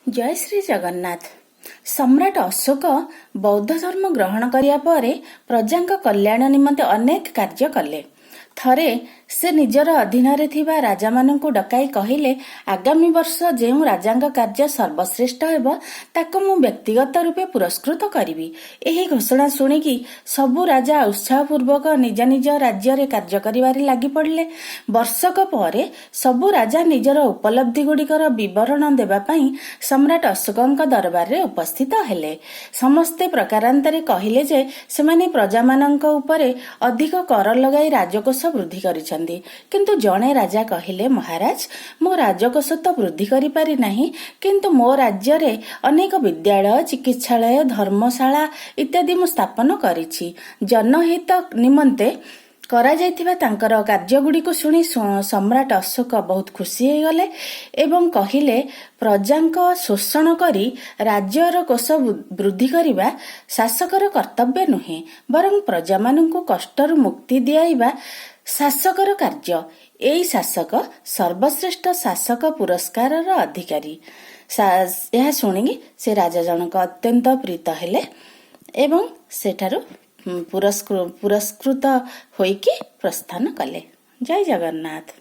जय श्री जगन्नाथ। सम्राट अशोक बौद्ध धर्म ग्रहण करिया परे प्रजाଙ୍କ कल्याण निमंते अनेक कार्य कले। थरे से निजर अधीन थिबा राजा मानंकु डकाई कहिले, आगामी वर्ष जेउ राजांक कार्य सर्वश्रेष्ठ हेब ताको मु व्यक्तिगत रूपे पुरस्कृत करिवि। एही घोषणा सुनिकी सबु राजा उत्साहपूर्वक निज निज राज्य रे कार्य करिवारे लागि पड़ले। वर्षक परे सबु राजा निजर उपलब्धि गुड़िकर विवरण देबा पई सम्राट अशोकଙ୍କ दरबार रे उपस्थित हेले। समस्ते प्रकारांतरे कहिले जे सेमाने प्रजा मानंक उपरे अधिक कर लगाई राजकोष वृद्धि करिसंदी, किंतु जणे राजा कहिले, महाराज मो राजकोष तो वृद्धि करि पारि नाही, किंतु मो राज्य रे अनेक विद्यालय, चिकित्सालय, धर्मशाला इत्यादि मु स्थापन करिछि। जनहित निमंते करा जाइथिबा तांकर कार्य गुडी को सुनी सम्राट अशोक बहुत खुशी हो गले एवं कहिले, प्रजांक शोषण करी राज्यर कोष वृद्धि करिबा शासकर कर्तव्य नुहे, बरं प्रजा मानंकु कष्टरु मुक्ति दियाइबा शासकर कार्य। एई शासक सर्वश्रेष्ठ शासक पुरस्कार अधिकारी। यह शुणिकी से राजा जनक अत्यंत प्रीत हेले एवं सेठारु पुरस्कृत होइकी प्रस्थान कले। जय जगन्नाथ।